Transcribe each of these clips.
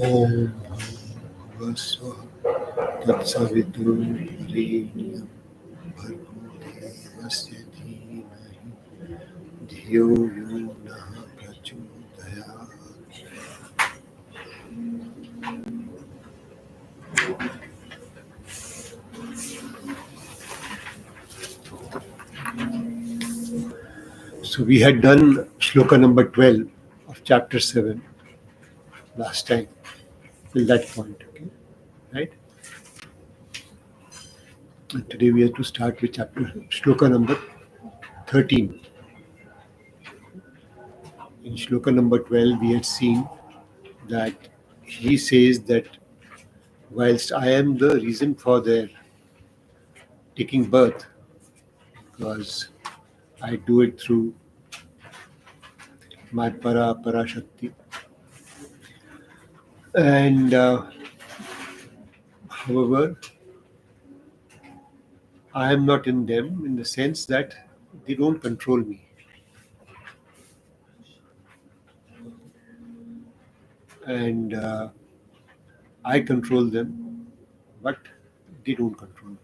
Om Vasva Tatsavidurenyam Bhargo Devasya Dhimahi Dhiyo Yo Nah Prachodayat. So we had done shloka number 12 of chapter 7 last time, till that point, okay? Right? And today we have to start with chapter shloka number 13. In shloka number 12, we had seen that he says that whilst I am the reason for their taking birth, because I do it through my Parashakti. And however, I am not in them in the sense that they don't control me. And I control them, but they don't control me.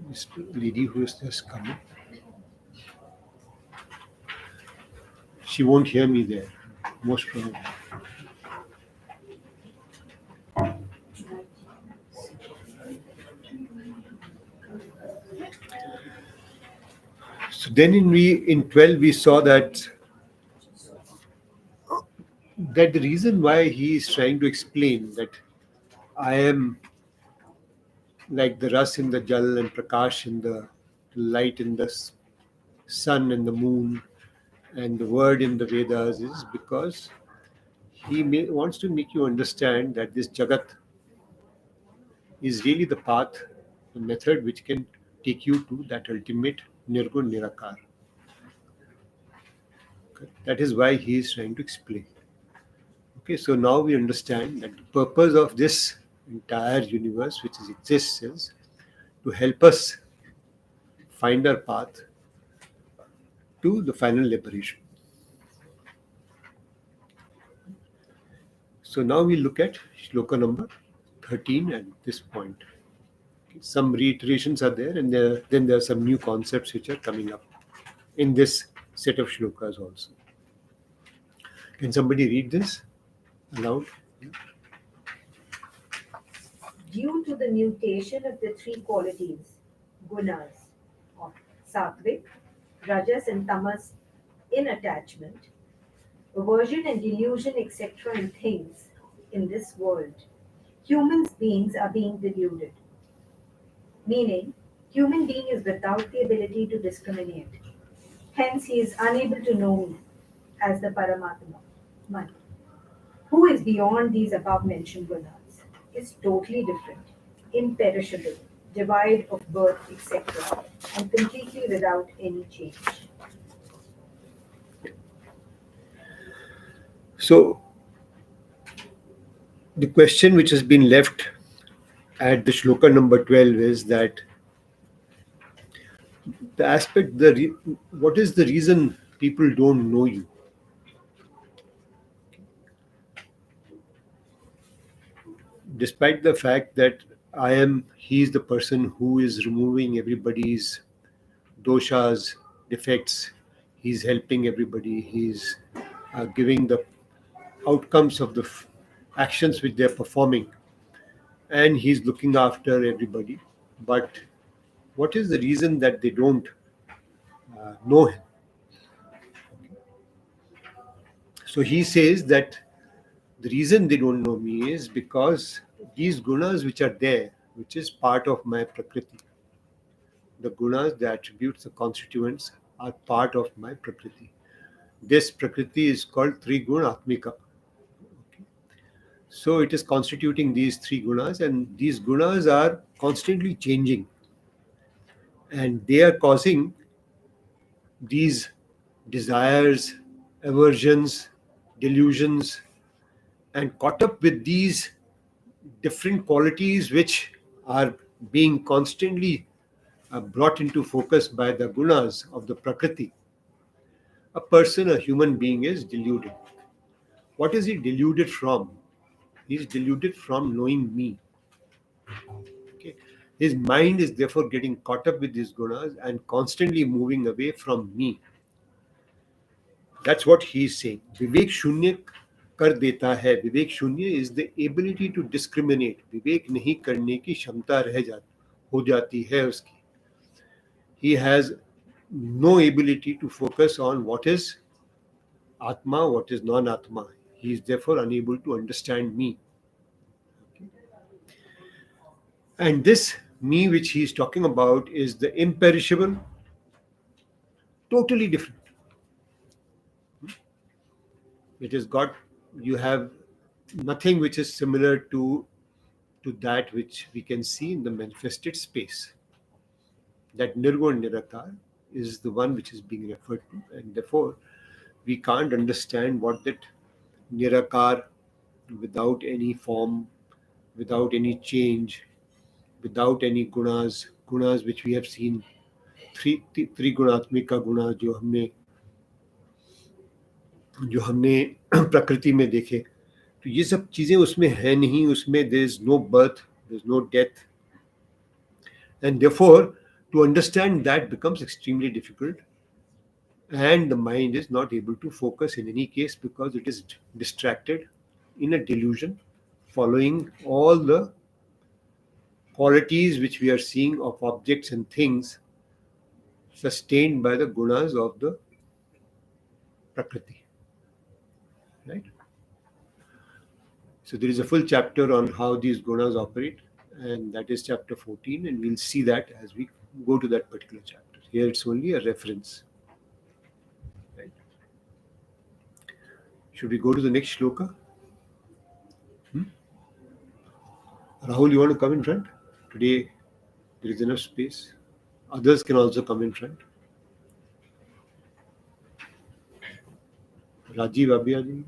This lady who is just coming, she won't hear me there, most probably. So then in 12 we saw that the reason why he is trying to explain that I am like the ras in the jal and prakash in the light in the sun and the moon and the word in the Vedas is because he wants to make you understand that this Jagat is really the path, the method which can take you to that ultimate Nirgun Nirakar. Okay? That is why he is trying to explain. Okay, so now we understand that the purpose of this entire universe which exists is to help us find our path to the final liberation. So now we look at shloka number 13 at this point. Okay, some reiterations are there, and then there are some new concepts which are coming up in this set of shlokas also. Can somebody read this aloud? Due to the mutation of the three qualities, gunas, of sattvic, rajas, and tamas in attachment, aversion and delusion, etc., in things in this world, human beings are being deluded. Meaning, human being is without the ability to discriminate. Hence, he is unable to know me as the Paramatma, Man, who is beyond these above mentioned gunas, is totally different, imperishable, devoid of birth, etc., and completely without any change. So, the question which has been left at the shloka number 12 is that the aspect, what is the reason people don't know you? Despite the fact that he is the person who is removing everybody's doshas, defects, he's helping everybody, he's giving the outcomes of the actions which they're performing, and he's looking after everybody. But what is the reason that they don't know him? So he says that the reason they don't know me is because these gunas which are there, which is part of my prakriti, the gunas, the attributes, the constituents are part of my prakriti. This Prakriti is called Triguna Atmika. Okay. So it is constituting these three gunas, and these gunas are constantly changing, and they are causing these desires, aversions, delusions, and caught up with these different qualities which are being constantly brought into focus by the gunas of the Prakriti. A person, a human being, is deluded. What is he deluded from? He is deluded from knowing me. Okay. His mind is therefore getting caught up with these gunas and constantly moving away from me. That's what he is saying. Vivek शून्य कर देता है. विवेक शून्य is the ability to discriminate. विवेक नहीं करने की क्षमता हो जाती है उसकी. He has no ability to focus on what is Atma, what is non-Atma. He is therefore unable to understand me. Okay. And this me which he is talking about is the imperishable, totally different. It has got, you have nothing which is similar to that which we can see in the manifested space. That Nirgun Nirakar is the one which is being referred to, and therefore we can't understand what that Nirakar, without any form, without any change, without any gunas which we have seen, three गुणात्मिका गुणा जो हमने प्रकृति में देखे, तो ये सब चीजें उसमें है नहीं. उसमें there is no birth, there is no death, and therefore to understand that becomes extremely difficult, and the mind is not able to focus in any case because it is distracted in a delusion, following all the qualities which we are seeing of objects and things sustained by the gunas of the Prakriti. Right? So there is a full chapter on how these gunas operate, and that is chapter 14, and we'll see that as we go to that particular chapter. Here it's only a reference. Right? Should we go to the next shloka? Rahul, you want to come in front? Today there is enough space. Others can also come in front. Rajiv Abhiyaji.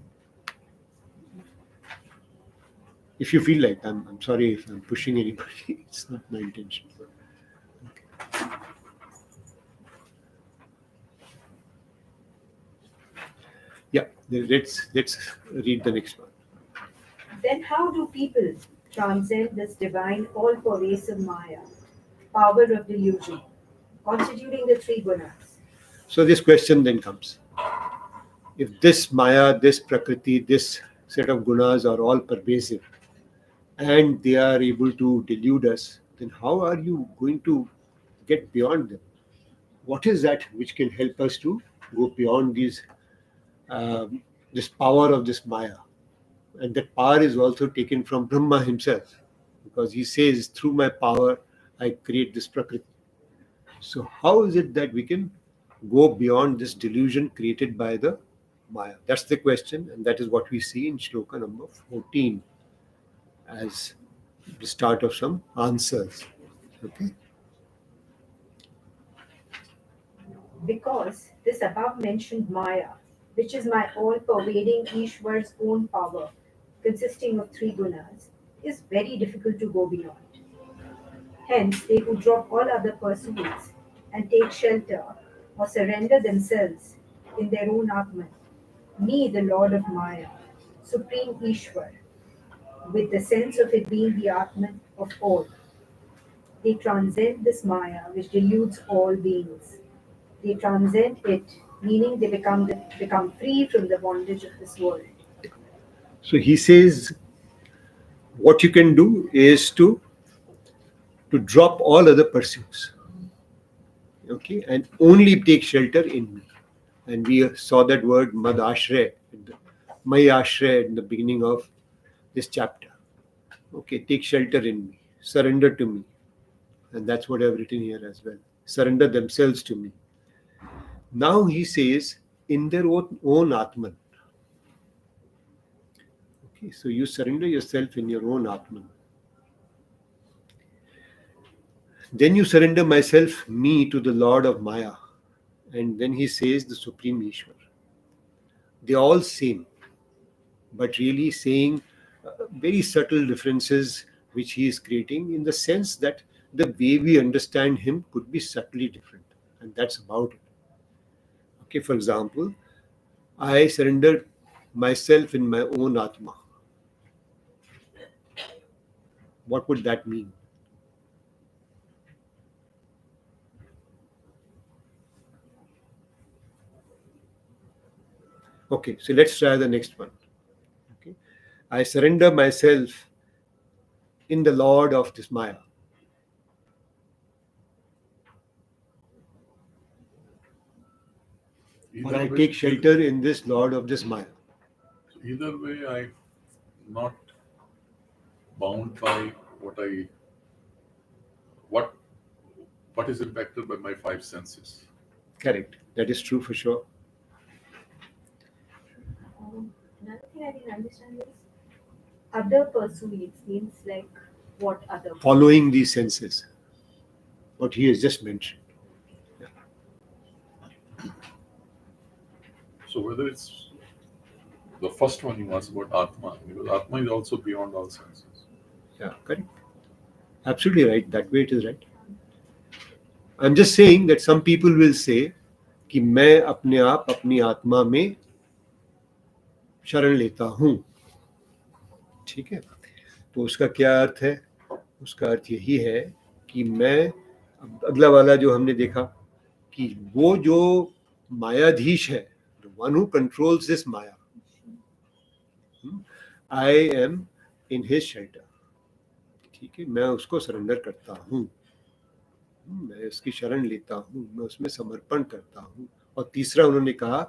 If you feel like, I'm sorry if I'm pushing anybody. It's not my intention. Okay. Yeah, let's read the next one. Then how do people transcend this divine all-pervasive Maya, power of delusion, constituting the three gunas? So this question then comes. If this Maya, this Prakriti, this set of gunas are all pervasive, and they are able to delude us, then how are you going to get beyond them? What is that which can help us to go beyond this power of this Maya? And that power is also taken from Brahma himself, because he says, through my power, I create this Prakriti. So how is it that we can go beyond this delusion created by the Maya? That's the question, and that is what we see in shloka number 14 as the start of some answers. Okay. Because this above mentioned Maya, which is my all-pervading Ishwar's own power, consisting of three gunas, is very difficult to go beyond. Hence, they who drop all other pursuits and take shelter or surrender themselves in their own Atman, me, the Lord of Maya, Supreme Ishwar, with the sense of it being the Atman of all. They transcend this Maya which deludes all beings. They transcend it, meaning they become free from the bondage of this world. So he says, what you can do is to drop all other pursuits, okay, and only take shelter in me. And we saw that word Mad Ashray, May Ashray in the beginning of this chapter. Okay, take shelter in me, surrender to me. And that's what I've written here as well. Surrender themselves to me. Now he says, in their own Atman. Okay, so you surrender yourself in your own Atman. Then you surrender myself, me, to the Lord of Maya. And then he says the Supreme Ishwar. They're all same, but really saying very subtle differences which he is creating, in the sense that the way we understand him could be subtly different. And that's about it. Okay, for example, I surrender myself in my own Atma. What would that mean? Okay, so let's try the next one. Okay, I surrender myself in the Lord of this Maya. Or I take shelter in this Lord of this Maya. Either way, I'm not bound by what is impacted by my five senses. Correct. That is true for sure. Another thing I didn't understand is other pursuits means like what other? Following these senses, what he has just mentioned. So whether it's the first one you asked about Atma, because Atma is also beyond all senses. Yeah, correct. Absolutely right. That way it is right. I'm just saying that some people will say कि मैं अपने आप अपनी आत्मा में शरण लेता हूं. ठीक है, तो उसका क्या अर्थ है? उसका अर्थ यही है कि मैं, अगला वाला जो हमने देखा कि वो जो मायाधीश है, the one who controls this Maya, I am in his shelter. ठीक है, मैं उसको सरेंडर करता हूँ, मैं उसकी शरण लेता हूँ, मैं उसमें समर्पण करता हूँ. और तीसरा उन्होंने कहा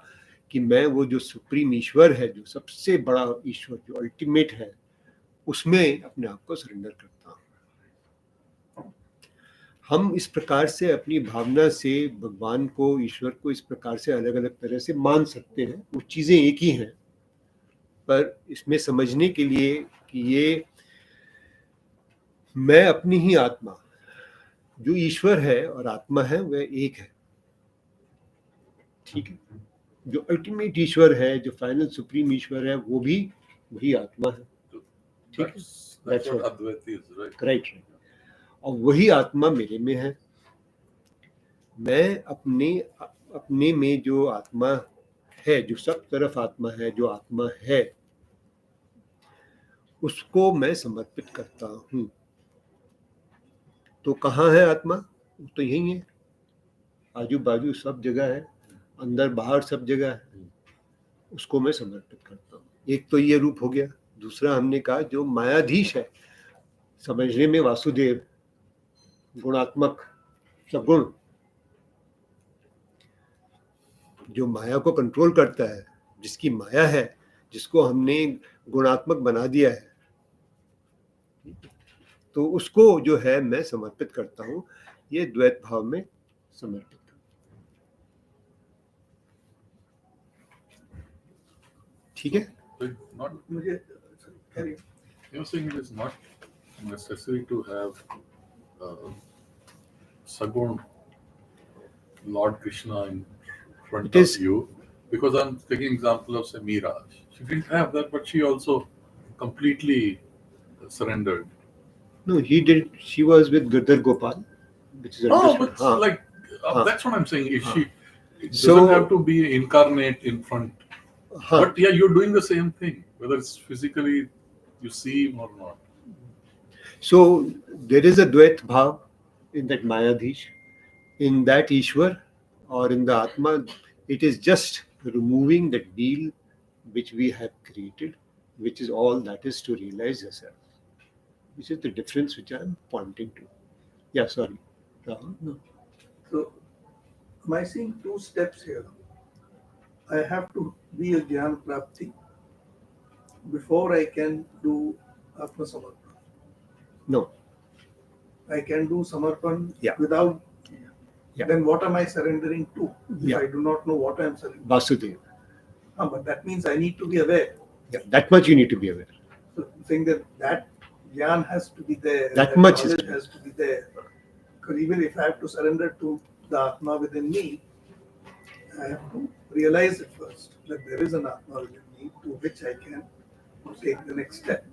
कि मैं वो जो सुप्रीम ईश्वर है, जो सबसे बड़ा ईश्वर, जो अल्टीमेट है, उसमें अपने आप को सरेंडर करता हूँ. हम इस प्रकार से अपनी भावना से भगवान को, ईश्वर को इस प्रकार से अलग अलग तरह से मान सकते हैं. वो चीज़ें एक ही हैं, पर इसमें समझने के लिए कि ये मैं अपनी ही आत्मा, जो ईश्वर है और आत्मा है, वह एक है. ठीक है, जो अल्टीमेट ईश्वर है, जो फाइनल सुप्रीम ईश्वर है, वो भी वही आत्मा है. ठीक है, That's what Advaita is, right? Right. और वही आत्मा मेरे में है. मैं अपने में जो आत्मा है, जो सब तरफ आत्मा है, जो आत्मा है, उसको मैं समर्पित करता हूँ. तो कहाँ है आत्मा? तो यही है, आजू बाजू सब जगह है, अंदर बाहर सब जगह है. उसको मैं समर्पित करता हूँ. एक तो ये रूप हो गया. दूसरा हमने कहा जो मायाधीश है, समझने में वासुदेव, गुणात्मक, सगुण, जो माया को कंट्रोल करता है, जिसकी माया है, जिसको हमने गुणात्मक बना दिया है, तो उसको जो है मैं समर्पित करता हूँ. ये द्वैत भाव में समर्पित. ठीक है. Not, मुझे carry on. you're saying it is not necessary to have Sagun Lord Krishna in front It is- of you, because I'm taking example of say Meera. She didn't have that, but she also completely surrendered. No, he did. She was with Girdhar Gopal, which is No, understood. but हाँ. like हाँ. that's what I'm saying. If she it So- doesn't have to be incarnate in front, हाँ. but yeah, you're doing the same thing, whether it's physically you see him or not. So there is a Dvait Bhav in that Mayadhish, in that Ishwar, or in the Atma. It is just removing the deal which we have created, which is all that is to realize yourself, which is the difference which I am pointing to. Yeah, sorry. Rahul? No. So, am I seeing two steps here? I have to be a Gyan Prapti before I can do Atma Samarpan. No. I can do Samarpan Yeah. without. Yeah. Then what am I surrendering to? If Yeah. I do not know what I am surrendering. Vasudeva. But that means I need to be aware. Yeah, that much you need to be aware. So saying that Gyan has to be there. That much is knowledge true. has to be there. Because even if I have to surrender to the Atma within me, I have to realize it first that there is an Atma within me to which I can take the next step.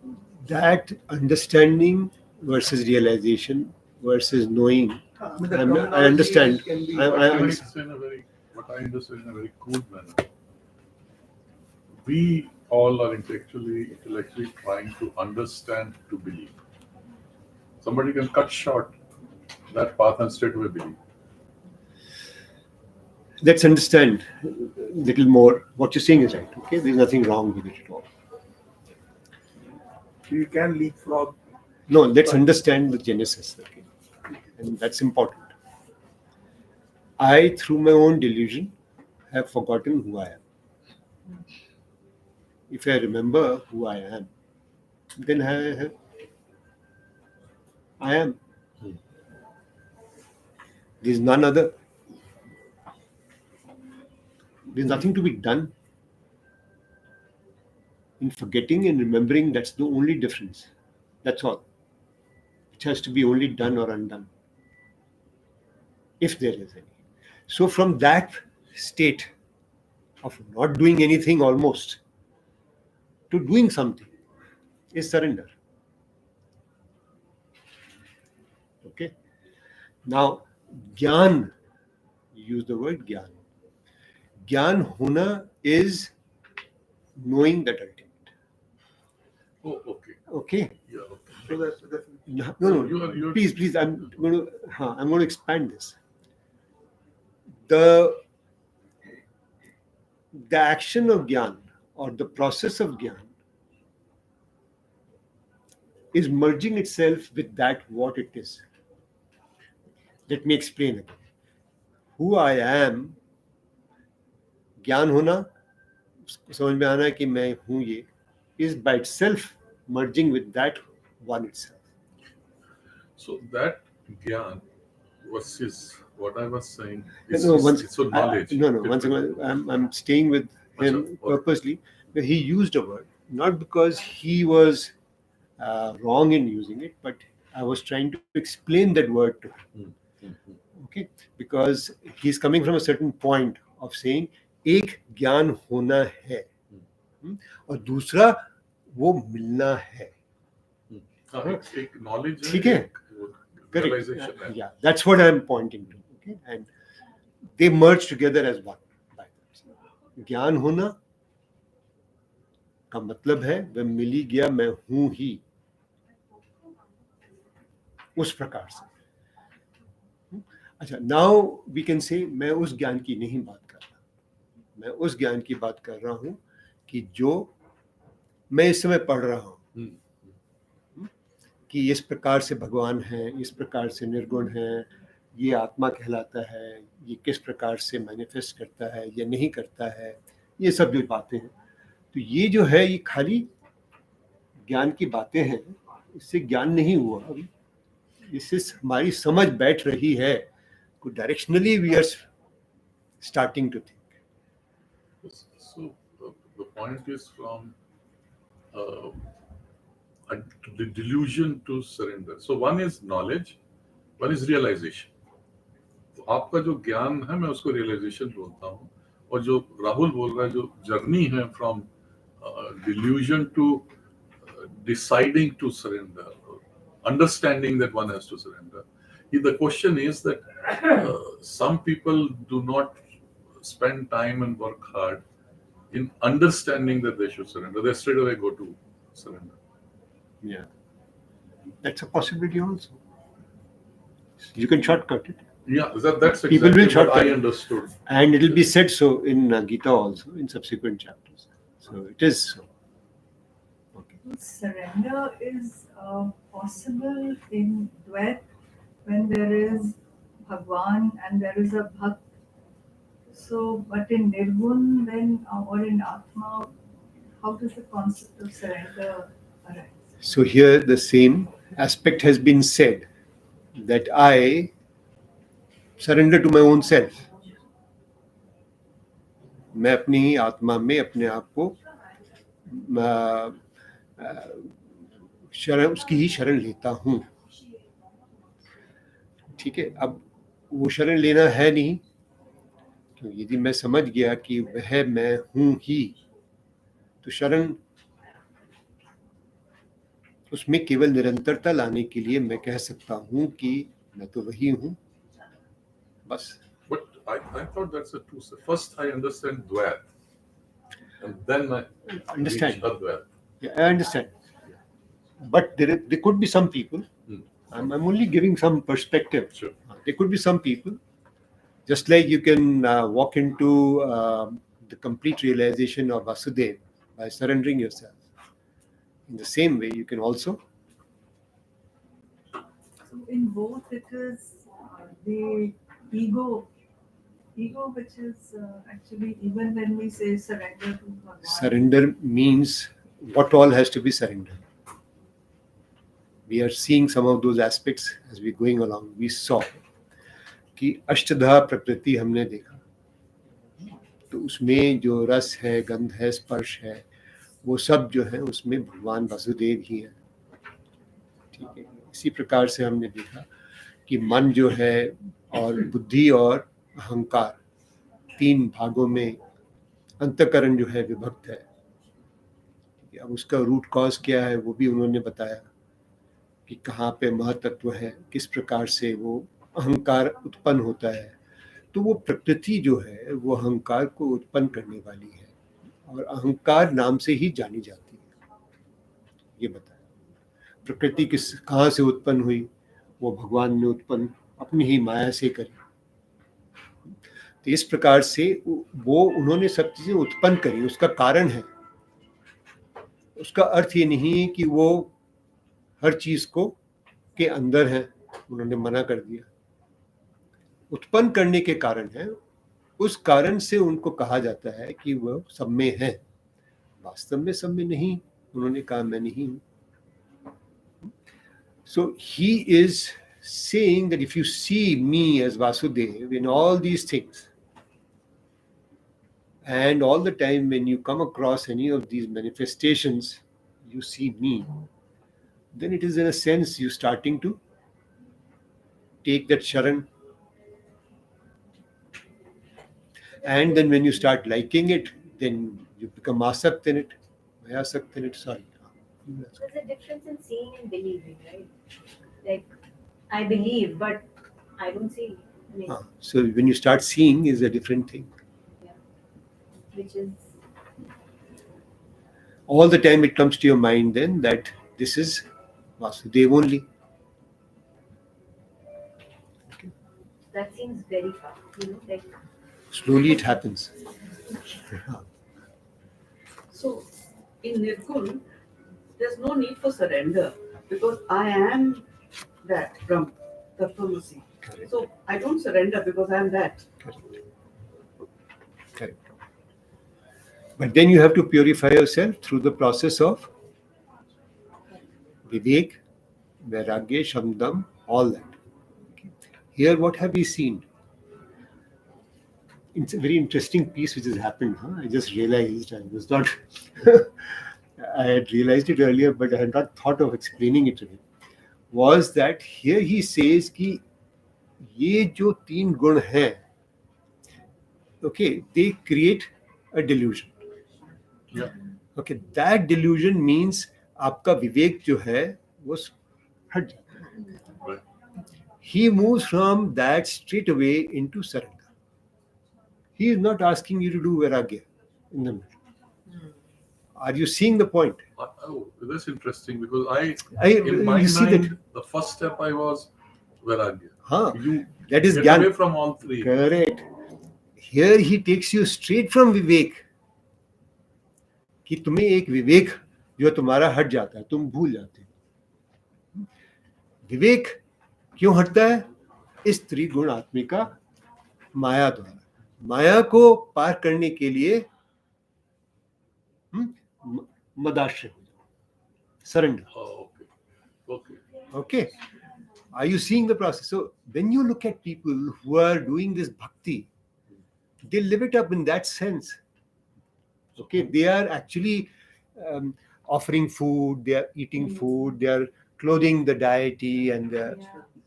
That understanding versus realization versus knowing. I mean, the I terminology understand. can be I What I understand. say in a very, what I understand in a very cool manner. We all are intellectually trying to understand to believe. Somebody can cut short that path and straight away believe. Let's understand a little more. What you're saying is right. Okay, there's nothing wrong with it at all. You can leapfrog. No, let's understand the genesis. Okay, and that's important. I, through my own delusion, have forgotten who I am. If I remember who I am, then I am. There's none other. There's nothing to be done. In forgetting and remembering, that's the only difference. That's all. It has to be only done or undone, if there is any. So from that state of not doing anything almost to doing something is surrender. Okay. Now, Gyan, use the word Gyan. Gyan hona is knowing that ultimate. Oh, okay. Okay. Yeah, okay. So that's definitely. No, You are- please. I'm going to expand this. The action of Gyan or the process of Gyan is merging itself with that what it is. Let me explain again. Who I am, ज्ञान होना, समझ में आना कि मैं हूँ ये, is by itself merging with that one itself. So that Gyan versus what I was saying No, is once, so knowledge. Once again, I'm staying with him purposely. But he used a word, not because he was wrong in using it, but I was trying to explain that word to him. Okay, because he's coming from a certain point of saying एक ज्ञान होना है और दूसरा वो मिलना है. एक knowledge ठीक है? realization. Yeah, that's what I'm pointing to. Okay, and they merge together as one. ज्ञान होना का मतलब है वह मिली गया मैं हूं ही, उस प्रकार से. अच्छा, नाउ वी कैन से मैं उस ज्ञान की नहीं बात कर रहा, मैं उस ज्ञान की बात कर रहा हूं कि जो मैं इस समय पढ़ रहा हूं कि इस प्रकार से भगवान है, इस प्रकार से निर्गुण है, ये आत्मा कहलाता है, ये किस प्रकार से मैनिफेस्ट करता है या नहीं करता है, ये सब जो बातें हैं. तो ये जो है ये खाली ज्ञान की बातें हैं, इससे ज्ञान नहीं हुआ अभी, इससे हमारी समझ बैठ रही है. Directionally we are starting to think. So the point is from the delusion to surrender. So one is knowledge, one is realization. तो आपका जो ज्ञान है मैं उसको realization बोलता हूँ, और जो राहुल बोल रहा है जो जर्नी है from delusion to deciding to surrender, understanding that one has to surrender. The question is that some people do not spend time and work hard in understanding that they should surrender. They straight away go to surrender. Yeah, that's a possibility also. You can shortcut it. Yeah, that's exactly People will what shortcut I it. understood. And it will be said so in Gita also, in subsequent chapters. So it is so. Okay. Surrender is possible in Dvait when there is Bhagwan and there is a Bhakt. So, but in Nirgun, then, or in Atma, how does the concept of surrender arise? So here the same aspect has been said, that I surrender to my own self. मैं अपनी ही आत्मा में अपने आप को शरण, उसकी ही शरण लेता हूँ. ठीक है, अब वो शरण लेना है नहीं, तो यदि मैं समझ गया कि वह मैं हूँ ही, तो शरण उसमें केवल निरंतरता लाने के लिए मैं कह सकता हूँ कि मैं तो वही हूँ, बस. But I thought that's a two step. First, I understand Dvayat, and then I Understand. reach Advayat. Yeah, I understand. But there could be some people, I'm only giving some perspective. Sure. There could be some people, just like you can walk into the complete realization of Vasudev by surrendering yourself. In the same way, you can also. So in both, it is the ego which is actually, even when we say surrender to Bhagwan. Surrender means what all has to be surrendered. We are seeing some of those aspects as we're going along. We saw कि अष्टधा प्रकृति हमने देखा, तो उसमें जो रस है, गंध है, स्पर्श है, वो सब जो है उसमें भगवान वासुदेव ही है. ठीक है, इसी प्रकार से हमने देखा कि मन जो है और बुद्धि और अहंकार, तीन भागों में अंतःकरण जो है विभक्त है. अब उसका रूट कॉज क्या है वो भी उन्होंने बताया कि कहाँ पे महतत्व है, किस प्रकार से वो अहंकार उत्पन्न होता है. तो वो प्रकृति जो है वो अहंकार को उत्पन्न करने वाली है और अहंकार नाम से ही जानी जाती है. ये बताया प्रकृति कहाँ से उत्पन्न हुई, वो भगवान ने उत्पन्न अपनी ही माया से करी. तो इस प्रकार से वो उन्होंने सब चीजें उत्पन्न करी, उसका कारण है. उसका अर्थ ये नहीं है कि वो हर चीज को के अंदर है, उन्होंने मना कर दिया. उत्पन्न करने के कारण है, उस कारण से उनको कहा जाता है कि वह सब में है. वास्तव में सब में नहीं, उन्होंने कहा मैं नहीं हूं. So he is saying that if you see me as Vasudev in all these things, and all the time when you come across any of these manifestations, you see me, then it is in a sense you starting to take that sharan. And then when you start liking it, then you become asakt in it. Asakt in it, sorry. There's a difference in seeing and believing, right? Like, I believe, but I don't see. I mean, So when you start seeing is a different thing. which is All the time it comes to your mind then that this is Vasudev only. Okay. that seems very far, like Slowly it happens. So, in Nirgun, there's no need for surrender because I am that from Tattvamasi. Correct. So, I don't surrender because I am that. Correct. But then you have to purify yourself through the process of Vivek, Vairagya, Shamdam, all that. Okay. Here, what have we seen? It's a very interesting piece which has happened. I just realized I was not. I had realized it earlier, but I had not thought of explaining it today. Was that here he says कि ये जो तीन गुण हैं, okay, they create a delusion. Yeah. Okay, that delusion means आपका विवेक जो है वो हट जाता है. Right. He moves from that straight away into surrender. He is not asking you to do vairagya in the middle. Are you seeing the point? Oh, that's interesting because in you my see mind, that? the first step I was Vairagya. हाँ, that is Get Gyan. away from all three. Correct. Here he takes you straight from विवेक, कि तुम्हें एक विवेक जो तुम्हारा हट जाता है, तुम भूल जाते हो. विवेक क्यों हटता है? इस त्रिगुण आत्मिका माया द्वारा. माया को पार करने के लिए मदाश्रय हो जाओ, surrender. Oh, okay. Okay. Are you seeing the process? So when you look at people who are doing this bhakti, they live it up in that sense. Okay, they are actually um, offering food, they are eating food, they are clothing the deity, and they are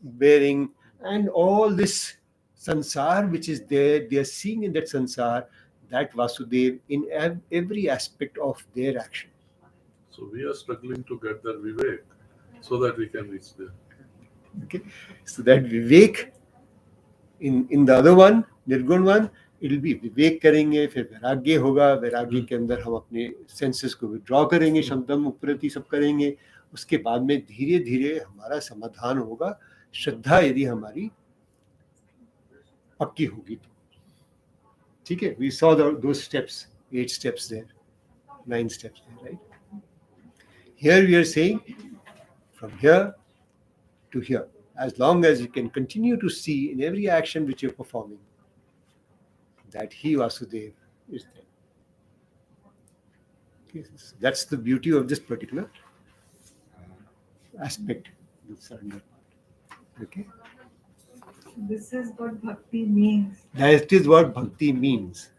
bearing, and all this sansar which is there, they are seeing in that sansar that Vasudev in every aspect of their action. So we are struggling to get that Vivek so that we can reach there. Okay, so that Vivek in the other one, निर्गुण one, it will be विवेक करेंगे, फिर वैराग्य होगा, वैराग्य के अंदर हम अपने सेंसेस को विड्रॉ करेंगे, शब्दम उपरति सब करेंगे, उसके बाद में धीरे धीरे हमारा समाधान होगा, श्रद्धा यदि हमारी पक्की होगी तो. ठीक है, we saw those steps, 8 steps there, 9 steps there, right? Here we are saying from here to here, as long as you can continue to see in every action which you're performing that he Vasudev is there. Okay, so that's the beauty of this particular aspect, the surrender part. Okay, This is what bhakti means. that is what bhakti means.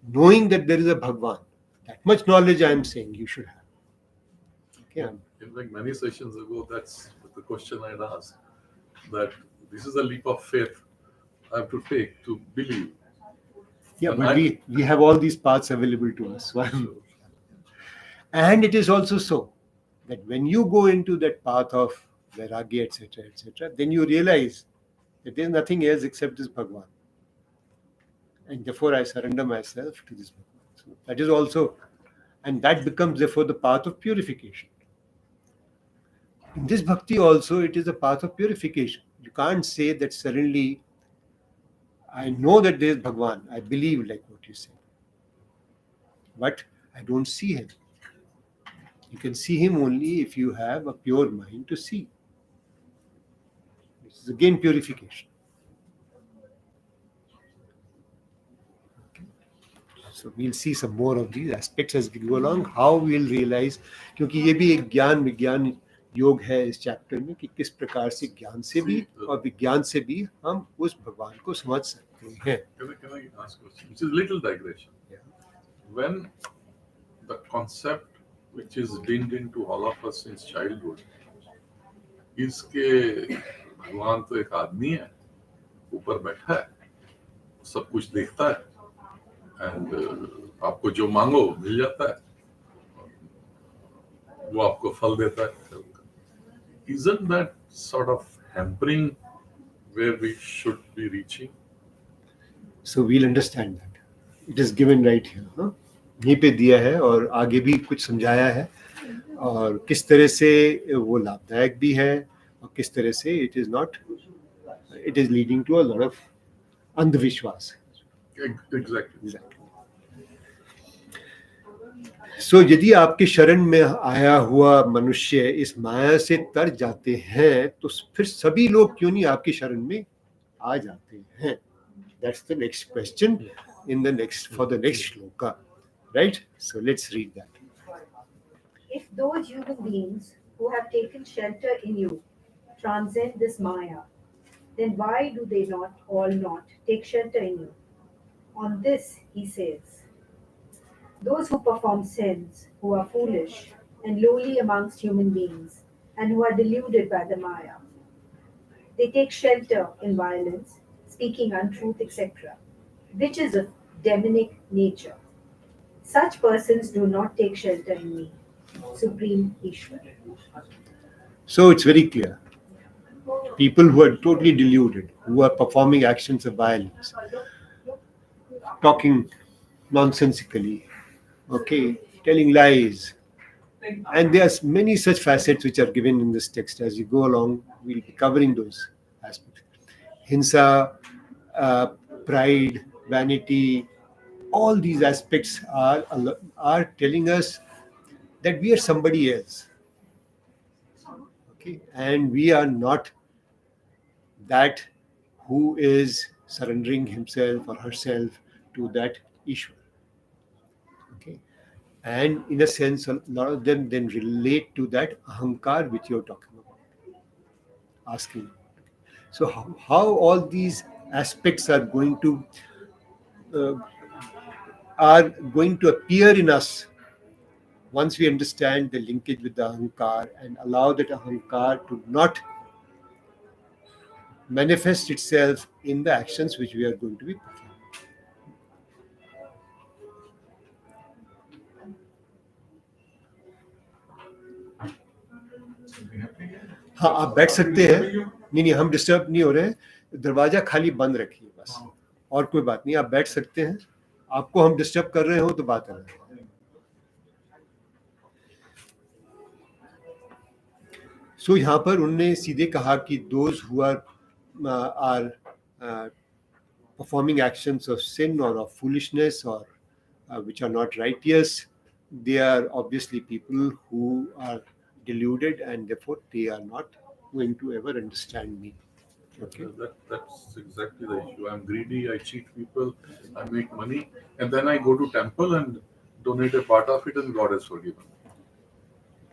Knowing that there is a Bhagwan, that much knowledge I am saying you should have. Okay, In like many sessions ago, that's the question I had asked. That this is a leap of faith I have to take to believe. yeah, And but we have all these paths available to us. And it is also so that when you go into that path of vairagya, etc., then you realize that there is nothing else except this Bhagwan. And therefore I surrender myself to this Bhagwan. So that is also, and that becomes therefore the path of purification. In this bhakti also, it is a path of purification. You can't say that suddenly, I know that there is Bhagwan, I believe like what you say, but I don't see him. You can see him only if you have a pure mind to see. This is again purification. Okay. So we'll see some more of these aspects as we go along, how we'll realize, क्योंकि ये भी एक ज्ञान विज्ञान योग है इस chapter में कि किस प्रकार से ज्ञान से भी और विज्ञान से भी हम उस भगवान को समझ सकते हैं. Can I ask a question? Which is a little digression. Yeah. When the concept which is dinned into all of us since childhood is के भगवान तो एक आदमी है, ऊपर बैठा है, सब कुछ देखता है, and आपको जो मांगो मिल जाता है, वो आपको फल देता है. Isn't that sort of hampering where we should be reaching? So we'll understand that. It is given right here. यहीं पे दिया है और आगे भी कुछ समझाया है और किस तरह से वो लाभदायक भी है और किस तरह से it is not, it is leading to a lot of अंधविश्वास. Exactly. So यदि आपके शरण में आया हुआ मनुष्य इस माया से तर जाते हैं तो फिर सभी लोग क्यों नहीं आपकी शरण में आ जाते हैं? That's the next question in the next, for the next shloka, right? So let's read that. If those human beings who have taken shelter in you transcend this Maya, then why do they not take shelter in you? On this, he says, those who perform sins, who are foolish and lowly amongst human beings, and who are deluded by the Maya, they take shelter in violence, speaking untruth, etc., which is of demonic nature. Such persons do not take shelter in me, Supreme Ishwar. So it's very clear. People who are totally deluded, who are performing actions of violence, talking nonsensically, okay, telling lies. And there are many such facets which are given in this text. As you go along, we'll be covering those aspects. Hinsa, pride, vanity, all these aspects are telling us that we are somebody else. Okay, and we are not that who is surrendering himself or herself to that Ishwar. Okay, and in a sense, a lot of them then relate to that ahankar which you're talking about. asking. So how all these aspects are going to appear in us once we understand the linkage with the ahankar and allow that ahankar to not manifest itself in the actions which we are going to be performing. हाँ, आप बैठ सकते हैं. नहीं, हम disturb नहीं हो रहे हैं. दरवाजा खाली बंद रखिए बस, और कोई बात नहीं. आप बैठ सकते हैं. आपको हम डिस्टर्ब कर रहे हो तो बात अलग है. सो यहाँ पर उन्होंने सीधे कहा कि those who are performing actions of sin or of foolishness or which are not righteous, they are obviously people who are deluded and therefore they are not going to ever understand me. Okay. That's exactly the issue. I'm greedy, I cheat people, I make money, and then I go to temple and donate a part of it and God has forgiven.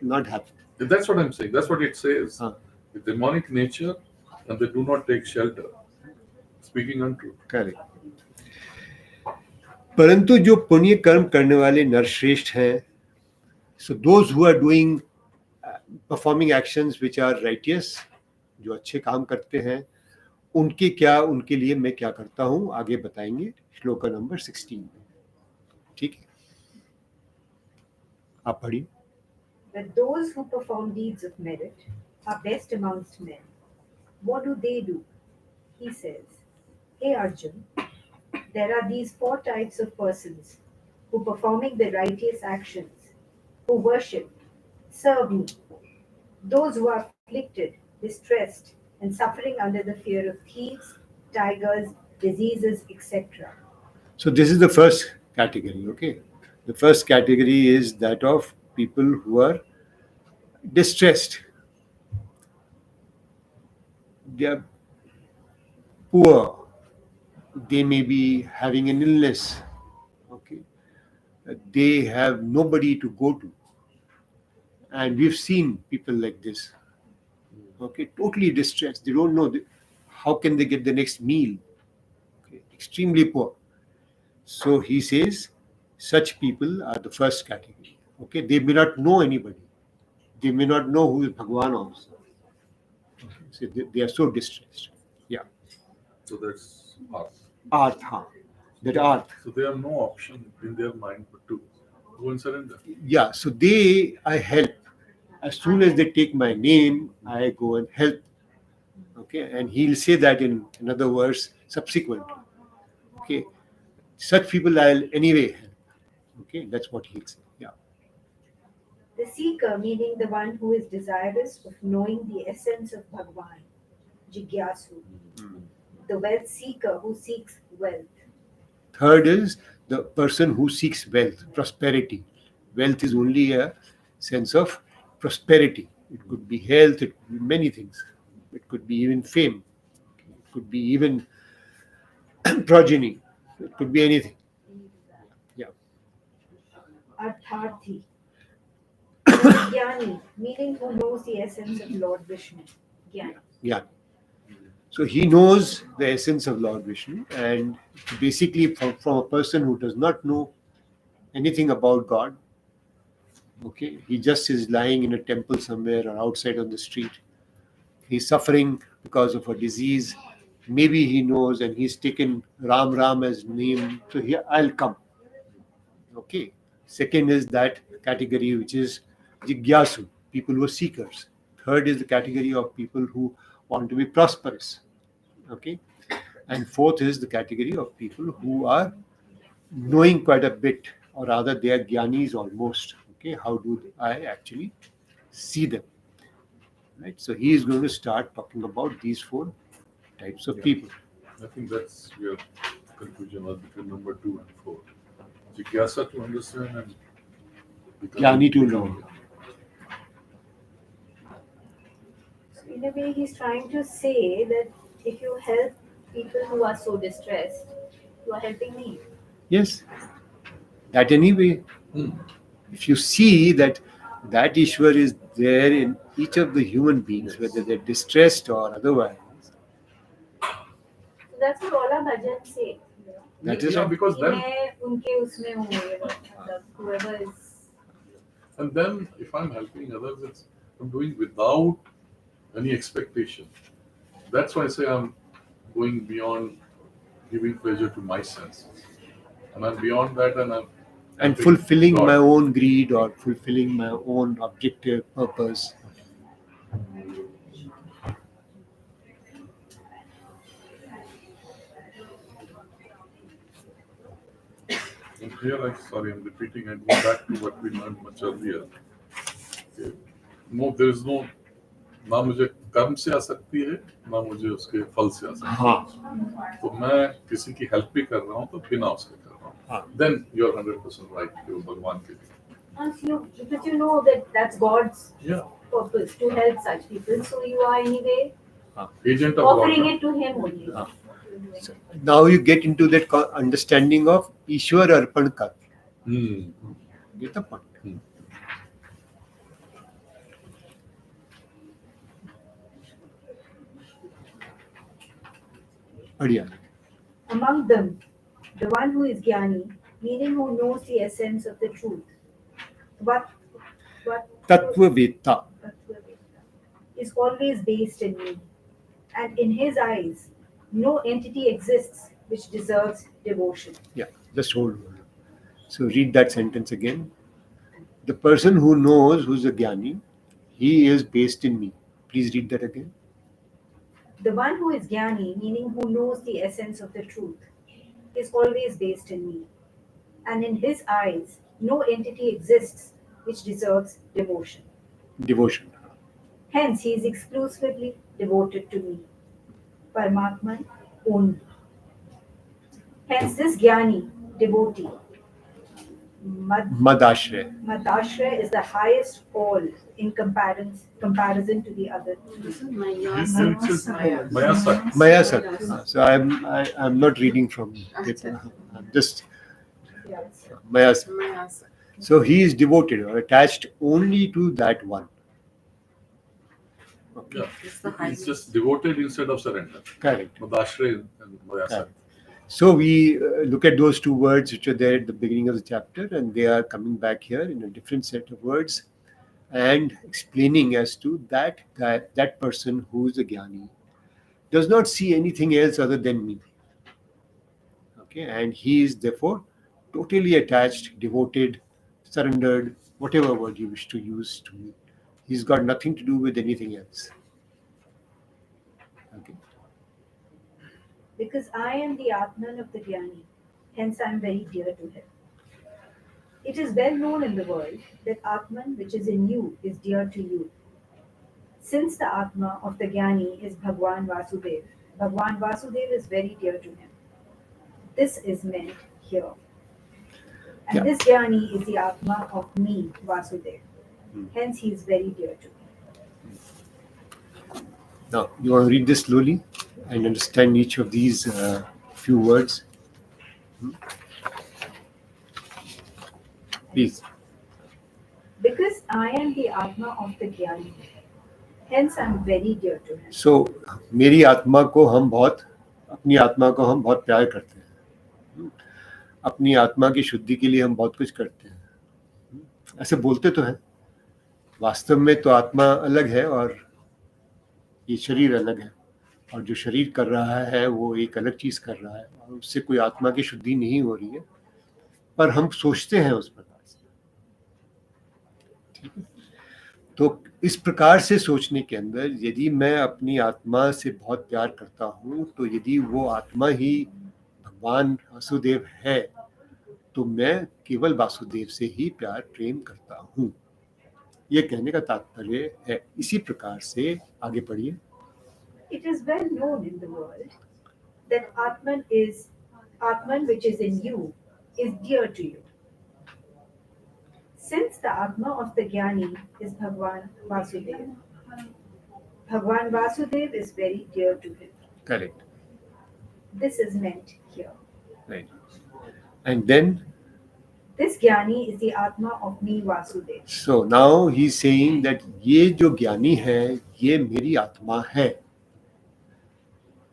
Not happen. That's what I'm saying. That's what it says. The demonic nature, and they do not take shelter. Speaking untrue. Correct. परंतु जो पुण्य कर्म करने वाले नरश्रेष्ठ हैं, so those who are doing performing actions which are righteous, जो अच्छे काम करते हैं, उनके लिए मैं क्या करता हूं आगे बताएंगे श्लोक नंबर 16 में. ठीक है, आप पढ़िए. But those who perform deeds of merit are best amongst men. What do they do? He says, Hey Arjun, there are these 4 types of persons who performing the righteous actions, who worship, serve me. Those who are afflicted, distressed, and suffering under the fear of thieves, tigers, diseases, etc. So this is the first category, okay? The first category is that of people who are distressed. They are poor. They may be having an illness, okay? They have nobody to go to. And we've seen people like this, okay? Totally distressed. They don't know how can they get the next meal, okay? Extremely poor. So he says, such people are the first category. Okay, they may not know anybody. They may not know who is Bhagwan also. Okay. So they are so distressed. Yeah. So that's arth. Arth, huh? That arth. So they have no option in their mind but to go and surrender. Yeah. So I help. As soon as they take my name, I go and help. Okay, and he'll say that in another verse subsequently. Okay. Such people I'll anyway help. Okay, that's what he'll say. Yeah. The seeker, meaning the one who is desirous of knowing the essence of Bhagwan, Jigyasu. The wealth seeker who seeks wealth. Third is the person who seeks wealth, prosperity. Wealth is only a sense of prosperity. It could be health, it could be many things. It could be even fame. It could be even progeny. It could be anything. Yeah. Artharthi. Jnani, meaning who knows the essence of Lord Vishnu. Jnani. Yeah. So he knows the essence of Lord Vishnu, and basically from a person who does not know anything about God, okay, he just is lying in a temple somewhere or outside on the street. He's suffering because of a disease. Maybe he knows and he's taken Ram as name. So here I'll come. Okay. Second is that category which is Jigyasu, people who are seekers. Third is the category of people who want to be prosperous. Okay. And fourth is the category of people who are knowing quite a bit, or rather they are Gyanis almost. Okay. How do I actually see them? Right. So he is going to start talking about these 4 types of people. I think that's your conclusion was between number 2 and 4. Jigyasa to understand and Jnani to know. So in a way, he's trying to say that if you help people who are so distressed, you are helping me. Yes. That anyway. If you see that that Ishwar is there in each of the human beings, whether they're distressed or otherwise. So that's what all our bhajans say. You know. That is Yeah, right. because कि then, मैं उनके उसमें हूँ, you know, मतलब whoever is. and then if I'm helping others, I'm doing without any expectation. That's why I say I'm going beyond giving pleasure to my senses. And I'm beyond that, and I'm And helping fulfilling God. my own greed or fulfilling my own objective purpose. And here, I'm repeating and going back to what we learned much earlier. Okay. No, there is no, ना मुझे कर्म से आसक्ति है, ना मुझे उसके फल से आसक्ति हाँ. तो मैं किसी की हेल्प भी कर रहा हूँ तो बिना उसके कर रहा हूँ. हाँ. Then you're 100% right. केवल भगवान के लिए. Because you know that that's God's Yeah. purpose to help such people. So you are anyway Agent of offering God. it to Him only. हाँ. So now you get into that understanding of Ishwar Arpan Kar. Get the point. बढ़िया. Among them, the one who is Jnani, meaning who knows the essence of the truth. What Tattvaveta. is always based in me. And in his eyes, no entity exists which deserves devotion. Yeah, just hold on. So read that sentence again. The person who knows, who's a Jnani, he is based in me. Please read that again. The one who is Jnani, meaning who knows the essence of the truth, is always based in me. And in his eyes, no entity exists which deserves devotion. Devotion. Hence, he is exclusively devoted to me, Paramatman only. Hence, this Jnani, devotee, Madashray. Madashray is the highest all in comparison to the other. This is Maya. This is Maya. Maya Sat. So I'm not reading from paper. I'm just Maya Sat. Maya. So he is devoted or attached only to that one. Okay. Yeah. It's the It's highest. just devoted instead of surrender. Correct. Madashray and Maya. Correct. So we look at those two words which are there at the beginning of the chapter, and they are coming back here in a different set of words and explaining as to that person who is a Jnani does not see anything else other than me. Okay, and he is therefore totally attached, devoted, surrendered, whatever word you wish to use to me. He's got nothing to do with anything else. Okay. Because I am the Atman of the Jnani, hence I am very dear to him. It is well known in the world that Atman which is in you is dear to you. Since the Atma of the Jnani is Bhagwan Vasudev is very dear to him. This is meant here. And Yeah. this Jnani is the Atma of me, Vasudev. Hence he is very dear to me. Now, you want to read this slowly and understand each of these few words? Please. Because I am the Atma of the Jnani, hence I am very dear to him. So, मेरी आत्मा को हम बहुत अपनी आत्मा को हम बहुत प्यार करते हैं. अपनी आत्मा की शुद्धि के लिए हम बहुत कुछ करते हैं. ऐसे बोलते तो हैं, वास्तव में तो आत्मा अलग है और ये शरीर अलग है, और जो शरीर कर रहा है वो एक अलग चीज कर रहा है, और उससे कोई आत्मा की शुद्धि नहीं हो रही है, पर हम सोचते हैं उस प्रकार से. ठीक है. तो इस प्रकार से सोचने के अंदर यदि मैं अपनी आत्मा से बहुत प्यार करता हूं, तो यदि वो आत्मा ही भगवान वासुदेव है, तो मैं केवल वासुदेव से ही प्यार प्रेम करता हूं. ये कहने का तात्पर्य है. इसी प्रकार से आगे पढ़िए. It is well known in the world that Atman which is in you is dear to you. Since the Atma of the Jnani is Bhagwan Vasudev is very dear to him. This Jnani is the Atma of me, Vasudeva. So now he's saying that ये जो ज्ञानी है ये मेरी आत्मा है,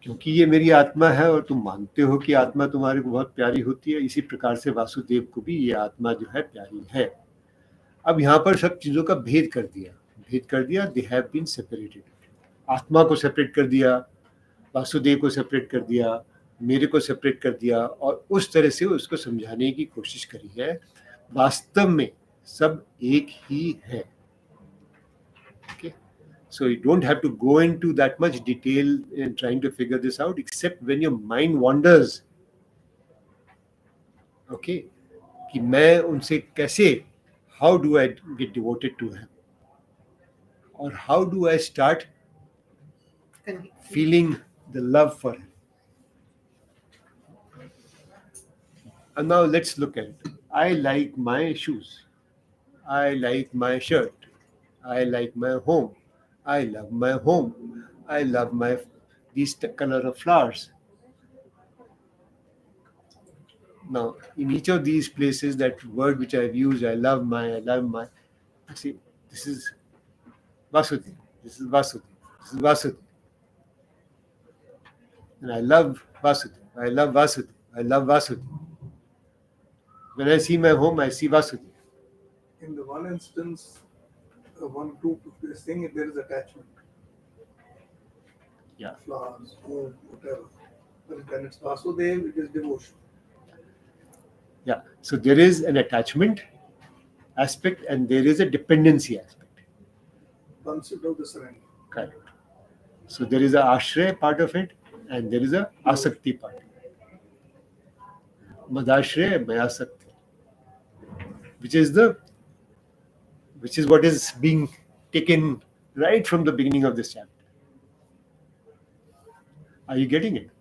क्योंकि ये मेरी आत्मा है और तुम मानते हो कि आत्मा तुम्हारे को बहुत प्यारी होती है, इसी प्रकार से वासुदेव को भी ये आत्मा जो है प्यारी है। अब यहाँ पर सब चीजों का भेद कर दिया, दे हैव बीन सेपरेटेड। आत्मा को सेपरेट कर दिया, वासुदेव को सेपरेट कर दिया, मेरे को सेपरेट कर दिया, और उस तरह से उसको समझाने की कोशिश करी है। वास्तव में सब एक ही है। Okay? So you don't have to go into that much detail in trying to figure this out, except when your mind wanders. Okay? कि मैं उनसे कैसे, how do I get devoted to him? Or how do I start feeling the love for him? And now let's look at it. I like my shoes. I like my shirt. I like my home. I love my home. I love my these color of flowers. Now, in each of these places, that word which I've used, I love my, see, this is Vasudeva. This is Vasudeva. This is Vasudeva. And I love Vasudeva. I love Vasudeva. I love Vasudeva. When I see my home, I see Vasudeva. In the one instance, one group of this thing, there is attachment. Yeah. Flowers, home, whatever. But when it's Vasudeva, it is devotion. Yeah. So there is an attachment aspect and there is a dependency aspect. Concept of the surrender. Correct. So there is a ashraya part of it and there is a asakti part. Madashraya, mayasakti. Which is what is being taken right from the beginning of this chapter. Are you getting it?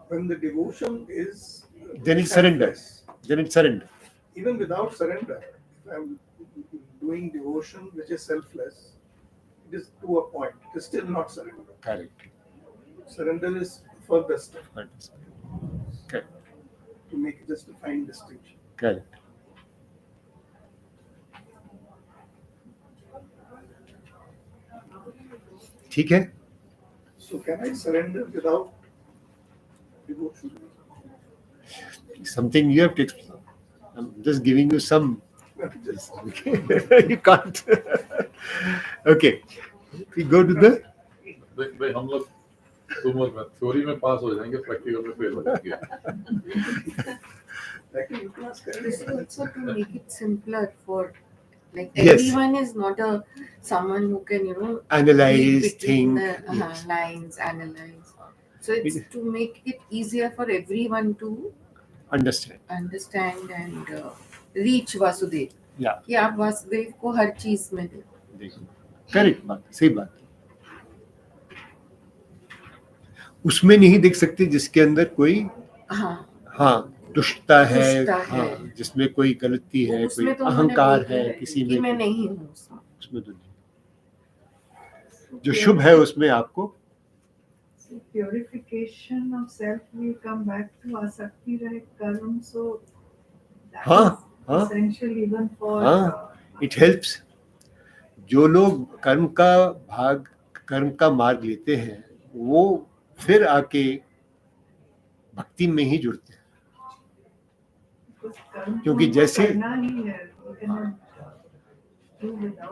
When the devotion is Then it's surrender. selfless, Then it's surrender. even without surrender, if I'm doing devotion which is selfless, it is to a point. It is still not surrender. Correct. Surrender is further step Correct. to make just a fine distinction. Correct. ठीक है? So can I surrender without devotion? Something you have to explain. I'm just giving you some. You can't. Okay. We go to the. भाई हम लोग उम्र में theory में पास हो जाएंगे, प्रैक्टिकल में फेल हो जाएंगे। Actually, you can ask This is also to make it simpler for, like, Yes. everyone is not someone who can Analyze, read between think, the yes. lines, analyze. So it's to make it easier for everyone to Understand. understand and reach Vasudev. Yeah. कि आप वासुदेव को हर चीज में देखो। Correct बात, सही बात। उसमें नहीं देख सकते जिसके अंदर कोई दुष्टता है, जिसमें कोई गलती है, कोई तो अहंकार है किसी में, मैं नहीं हूँ उसमें तो नहीं। जो शुभ है उसमें आपको Purification of self, we come back to asakti right karma. So that हाँ, is essential even for it helps. जो लोग कर्म का मार्ग लेते हैं वो फिर आके भक्ति में ही जुड़ते हैं, क्योंकि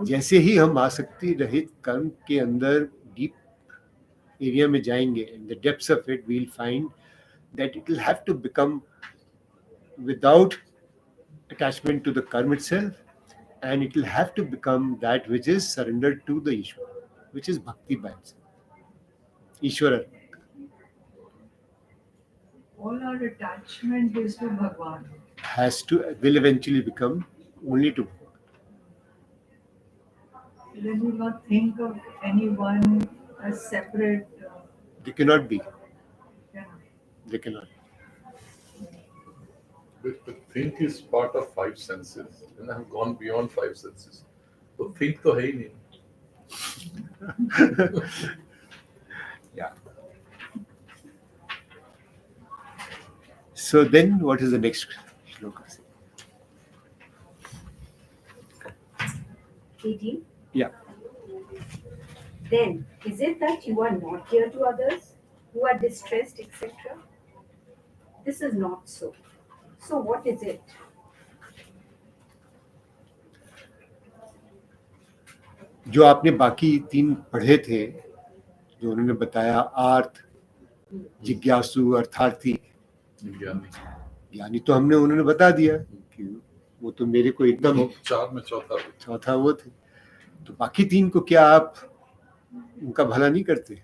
जैसे ही हम आसक्ति रहित कर्म के अंदर डीप एरिया में जाएंगे, in the depths of it we will find that it will have to become without attachment to the karma itself, and it will have to become that which is surrendered to the Ishwara, which is bhakti by itself. Ishwara. all our attachment is to Bhagwan. Will eventually become only to Bhagwan. Then we not think of anyone as separate. They cannot be. Yeah. They cannot. The think is part of five senses, and I have gone beyond five senses. So think तो है ही नहीं. Yeah. So then, what is the next shloka? 18? Yeah. Then, is it that you are not dear to others who are distressed, etc.? This is not so. So, what is it? जो आपने बाकी 3 पढ़े थे, जो उन्होंने बताया आर्थ, जिज्ञासु, अर्थार्थी, ज्ञानी। ज्ञानी तो हमने उन्होंने बता दिया कि वो तो मेरे को एकदम 4 में चौथा वो थे। तो बाकी 3 को क्या आप उनका भला नहीं करते,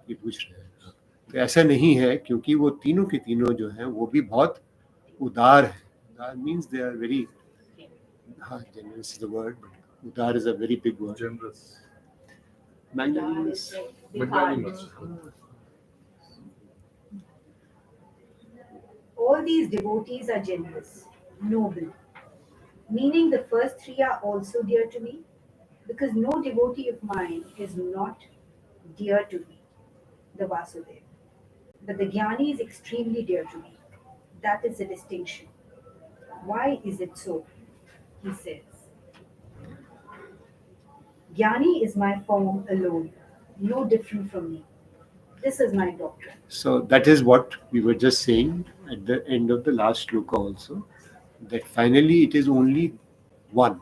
ये पूछ रहे हैं। तो ऐसा नहीं है, क्योंकि वो तीनों के तीनों जो हैं वो भी बहुत उदार है. Udaar means they are very, generous is the word, but Udaar is a very big word. Generous. Magnanimous. Magnanimous. All these devotees are generous, noble, meaning the first 3 are also dear to me, because no devotee of mine is not dear to me, the Vasudev. But the Jnani is extremely dear to me. That is the distinction. Why is it so? He says, Jnani is my form alone, no different from me. This is my doctrine. So that is what we were just saying at the end of the last shloka also, that finally it is only one.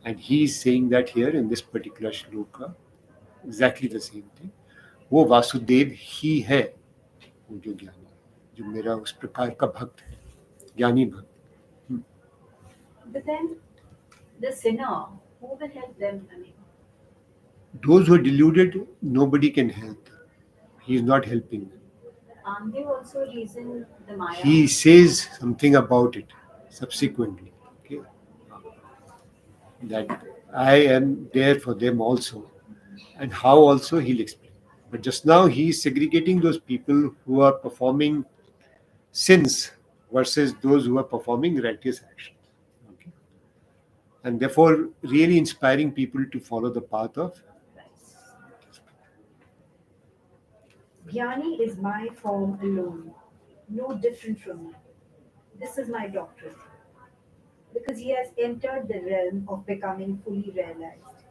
And he is saying that here in this particular shloka, exactly the same thing. वो वासुदेव ही है, वो जो ज्ञानी, जो मेरा उस प्रकार का भक्त है, ज्ञानी भक्त. But then the sinner, who will help them? I mean, Those who are deluded, nobody can help them. He is not helping them. aren't they also reason the Maya? He says something about it subsequently. Okay? That I am there for them also. And how also he'll explain. But just now he is segregating those people who are performing sins versus those who are performing righteous actions. Okay? And therefore really inspiring people to follow the path of Jnani is my form alone, no different from me. This is my doctrine. Because he has entered the realm of becoming fully realized.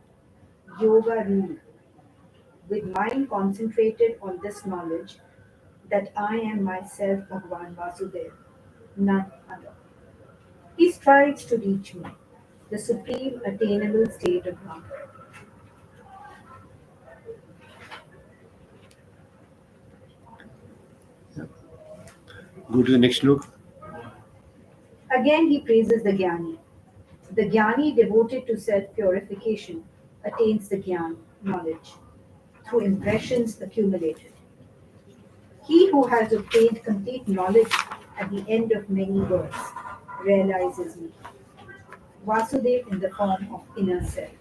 Yoga rule. With mind concentrated on this knowledge that I am myself Bhagwan Vasudeva, none other. He strives to reach me, the supreme attainable state of Brahma. Go to the next look. Again he praises the Jnani. The Jnani devoted to self-purification attains the Jnana, knowledge, through impressions accumulated. He who has obtained complete knowledge at the end of many births realizes me. Vasudev in the form of inner self.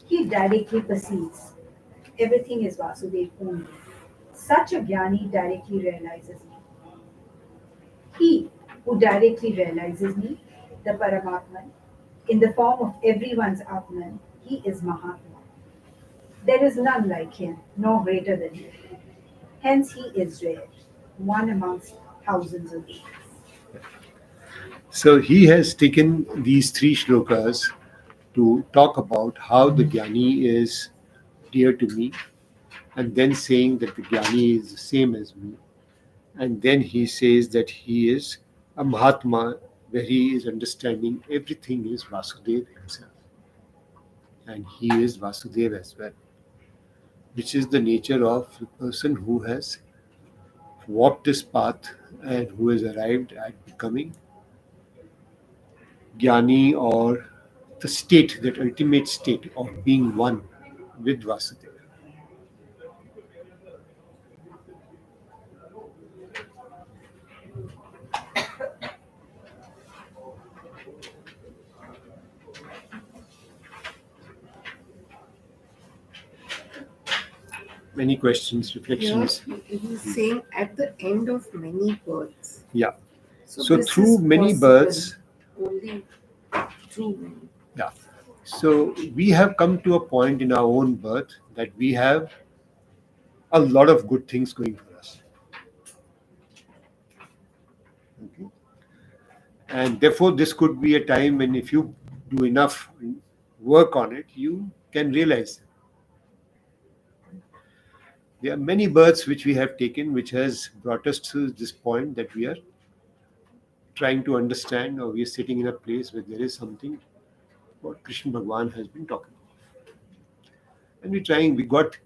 He directly perceives everything is Vasudev only. Such a Jnani directly realizes me. He who directly realizes me, the Paramatman, in the form of everyone's Atman, he is Mahatma. There is none like him, nor greater than him. Hence he is rare, one amongst thousands of beings. So he has taken these 3 shlokas to talk about how the Jnani is dear to me, and then saying that the Jnani is the same as me. And then he says that he is a Mahatma, where he is understanding everything is Vasudeva himself. And he is Vasudeva as well, which is the nature of a person who has walked this path and who has arrived at becoming Jnani, or the state, that ultimate state of being one with Vasudeva. Many questions, reflections? He's saying at the end of many births. Yeah. So this through is many possible births, only through many. yeah. So we have come to a point in our own birth that we have a lot of good things going for us. Okay. And therefore, this could be a time when if you do enough work on it, you can realize there are many births which we have taken, which has brought us to this point that we are trying to understand, or we are sitting in a place where there is something what Krishna Bhagwan has been talking about. And we're trying, we got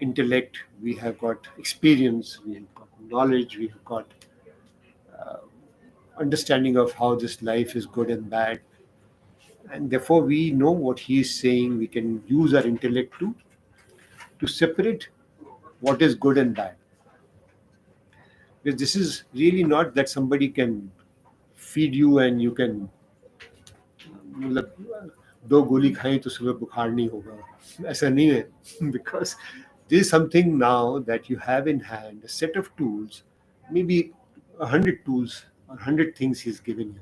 intellect, we have got experience, we have got knowledge, we have got uh, understanding of how this life is good and bad. And therefore, we know what he is saying. We can use our intellect to separate what is good and bad. Because this is really not that somebody can feed you and you can मतलब दो गोली खाई तो सुबह बुखार नहीं होगा ऐसा नहीं है because this is something now that you have in hand, a set of tools, maybe 100 tools or 100 things he's given you,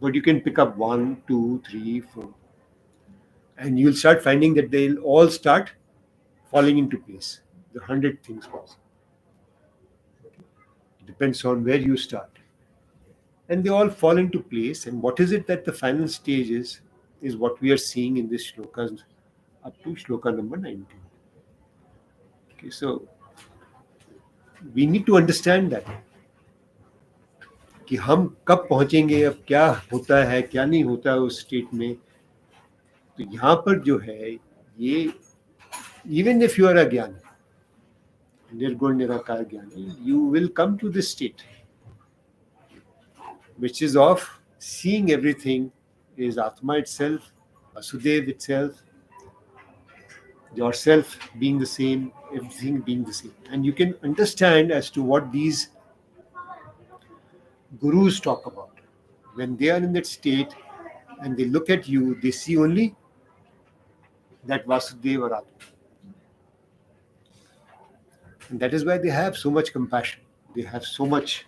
but you can pick up 1, 2, 3, 4, and you'll start finding that they'll all start falling into place. The 100 things also depends on where you start, and they all fall into place. And what is it that the final stage is what we are seeing in this shlokas up to shloka number 19. Okay, so we need to understand that कि हम कब पहुंचेंगे, अब क्या होता है क्या नहीं होता है उस स्टेट में. तो यहाँ पर जो है ये even if you are a ज्ञानी, निर्गुण निराकार ज्ञानी, you will come to this state which is of seeing everything is Atma itself, Vasudev itself, yourself being the same, everything being the same. And you can understand as to what these gurus talk about. When they are in that state and they look at you, they see only that Vasudev or Atma. And that is why they have so much compassion. They have so much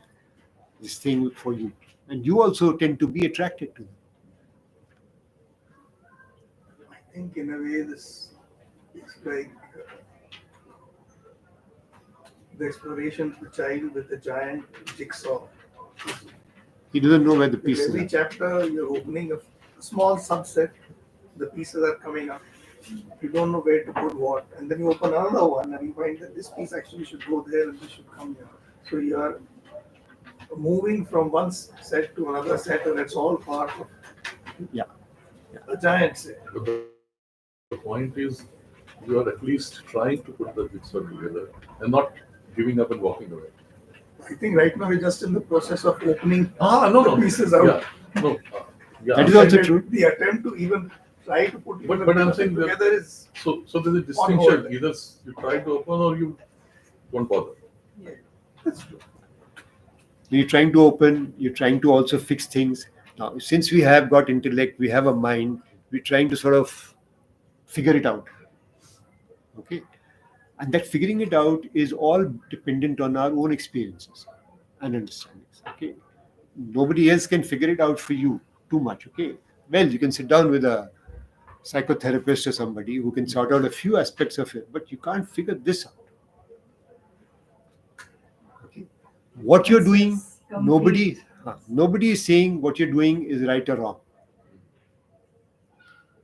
this thing for you. And you also tend to be attracted to them. I think in a way this is like the exploration of a child with a giant jigsaw. He doesn't know where the With pieces every are. chapter, you're opening a small subset. The pieces are coming up. You don't know where to put what, and then you open another one, and you find that this piece actually should go there, and this should come here. So you are moving from one set to another set, and it's all part of Yeah. a giant set. But the point is, you are at least trying to put the jigsaw together and not giving up and walking away. I think right now we're just in the process of opening No, the pieces out. Yeah, no, yeah. That is also true. The attempt to even try to put But even I'm the saying that- together is So there's a hold. distinction. Either you try to open or you won't bother. that's true. You're trying to open, you're trying to also fix things. Now, since we have got intellect, we have a mind, we're trying to sort of figure it out. Okay? And that figuring it out is all dependent on our own experiences and understandings. Okay? Nobody else can figure it out for you too much. Okay? Well, you can sit down with a psychotherapist or somebody who can sort out a few aspects of it, but you can't figure this out. Okay? What you're doing, It's complete. nobody is saying what you're doing is right or wrong.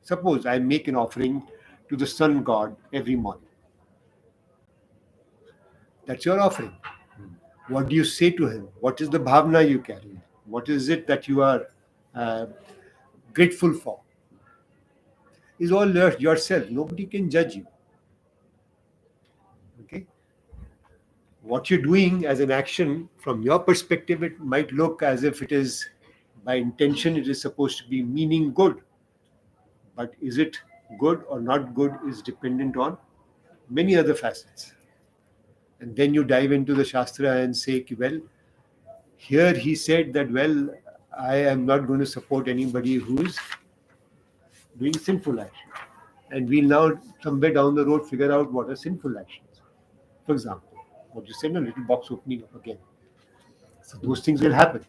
Suppose I make an offering to the sun god every morning. That's your offering. What do you say to him? What is the bhavna you carry? What is it that you are grateful for? Is all yourself. Nobody can judge you. Okay? What you're doing as an action, from your perspective, it might look as if it is, by intention, it is supposed to be meaning good. But is it good or not good is dependent on many other facets. And then you dive into the Shastra and say, well, here he said that, well, I am not going to support anybody who is doing sinful action. And we'll now, somewhere down the road, figure out what are sinful actions. For example, what you said, a little box opening up again. So those things will happen.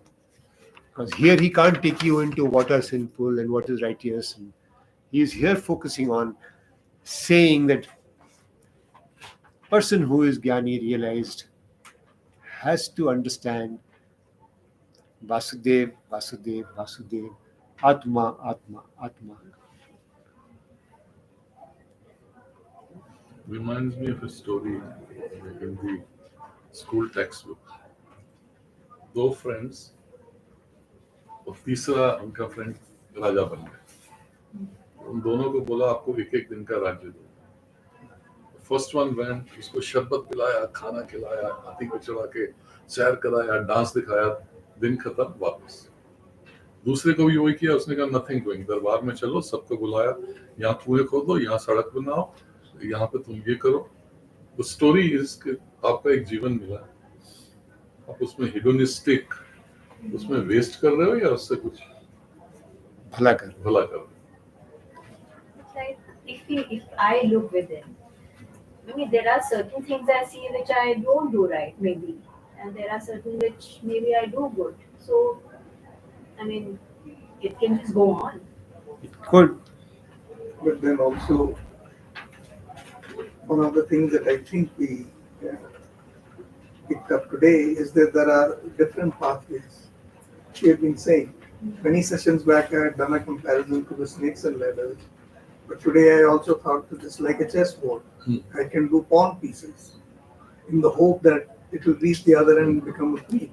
Because here he can't take you into what are sinful and what is righteous. And he is here focusing on saying that person who is Jnani, realized, has to understand Vasudev, Vasudev, Vasudev, Atma, Atma, Atma. reminds me of a story in the school textbook. दो friends और तीसरा उनका friend राजा बन गया। उन दोनों को बोला आपको एक एक दिन का राज्य दो। फर्स्ट वन वेंट, उसको शरबत पिलाया, खाना खिलाया, हाथी को चढ़ा के सैर कराया, डांस दिखाया, दिन खत्म, वापस। दूसरे को भी वही किया, उसने कहा नथिंग डूइंग, दरबार में चलो, सबको बुलाया, यहाँ कुएं खोदो, यहाँ सड़क बनाओ, यहाँ पे तुम ये करो। द स्टोरी इज कि आपका एक जीवन मिला, आप उसमें हिडोनिस्टिक, उसमें वेस्ट कर रहे हो या उससे कुछ भला कर। भला कर रहे हो? It's like if I look within, maybe there are certain things I see which I don't do right, maybe, and there are certain which maybe I do good. So, I mean, it can just go on. It could. But then also, one of the things that I think we picked up today is that there are different pathways. We have been saying, many sessions back I had done a comparison to the snakes and ladders, but today I also thought that it's like a chessboard. I can do pawn pieces in the hope that it will reach the other end and become a queen.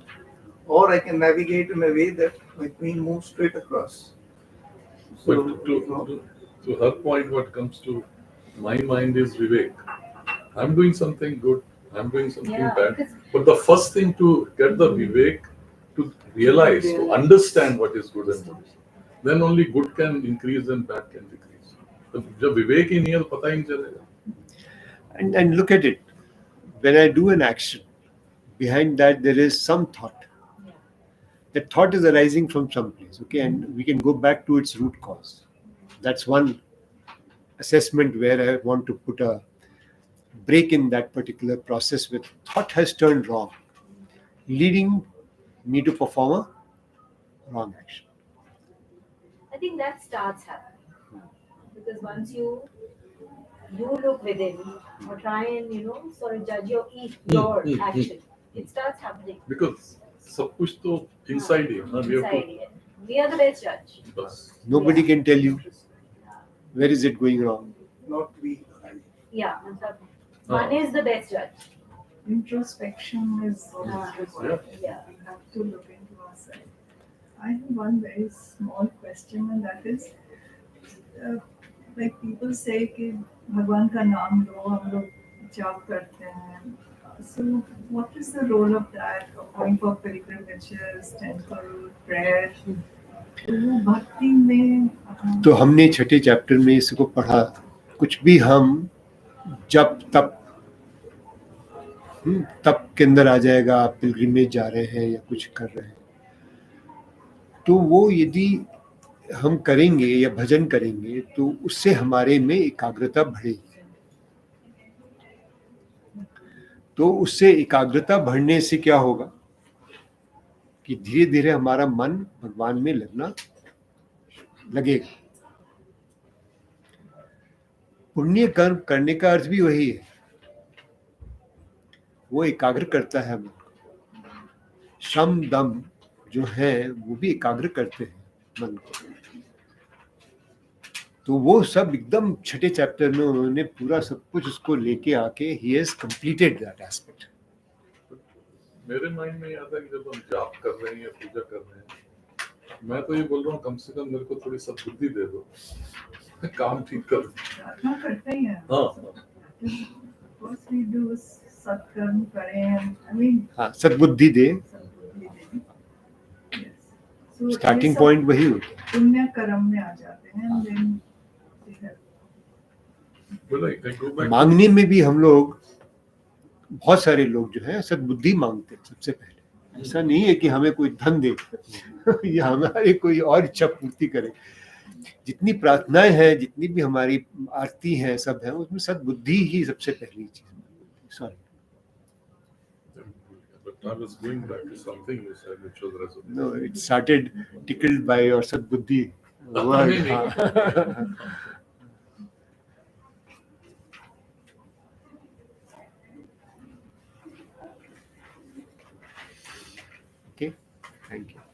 Or I can navigate in a way that my queen moves straight across. But So, to her point, what comes to my mind is Vivek. I'm doing something good, I'm doing something Yeah, bad. because- But the first thing to get the Vivek to realize, to understand what is good and what is not, then only good can increase and bad can decrease. तो जब विवेक ही नहीं है तो पता ही नहीं चलेगा. And look at it. When I do an action, behind that there is some thought. That thought is arising from some place, okay, and we can go back to its root cause. That's one assessment where I want to put a break in that particular process with thought has turned wrong, leading me to perform a wrong action. I think that starts happening because once you look within or try and sort of judge your action, it starts happening Because सब कुछ तो inside ही है ना, we have inside to you. We are the best judge. बस. Nobody Yeah. can tell you where is it going wrong. not we. Yeah, one is the best judge. Introspection is always required. Yeah. We have to look into ourselves. I have one very small question, and that is, like people say कि भगवान का नाम लो, हम लोग जाप करते हैं. So, what is the role of that? Going for pilgrimages, temple, prayer. तो वो भक्ति में तो हमने छठे चैप्टर में इसको पढ़ा, कुछ भी हम जब तप तप के अंदर आ जाएगा, आप पिलग्रिमेज जा रहे हैं या कुछ कर रहे हैं, तो वो यदि हम करेंगे या भजन करेंगे तो उससे हमारे में एकाग्रता बढ़ेगी. तो उससे एकाग्रता बढ़ने से क्या होगा कि धीरे धीरे हमारा मन भगवान में लगना लगेगा. पुण्य कर्म करने का अर्थ भी वही है, वो एकाग्र करता है मन. श्रम दम जो है वो भी एकाग्र करते हैं मन को. तो वो सब एकदम छठे चैप्टर में उन्होंने पूरा सब कुछ उसको लेके आके he has completed that aspect. मेरे माइंड में आता है कि जब हम जाप कर रहे हैं या पूजा कर रहे हैं, मैं तो ये बोल रहा हूँ कम से कम मेरे को थोड़ी सद्बुद्धि दे दो, काम ठीक कर. प्रार्थना करते ही हैं. हाँ, First we do सत्कर्म करें. I mean, हाँ, सद्बुद्धि दे. सद्बुद्धि दें. Yes. So स्टार्टिंग ये सब पॉइंट वही होता है. पुण्य कर्म में आ जाते हैं. And then we have but I go back. मांगने में भी हम लोग, बहुत सारे लोग जो है सद्बुद्धि मांगते हैं सबसे पहले. ऐसा नहीं है कि हमें कोई धन दे या हमारी कोई और इच्छा पूर्ति करे. जितनी प्रार्थनाएं हैं, जितनी भी हमारी आरती हैं, सब है, उसमें सद्बुद्धि ही सबसे पहली चीज. Sorry. But I was going back to something you said which was resonating. No, it started tickled by your sadbuddhi word. नहीं, नहीं. Okay, thank you.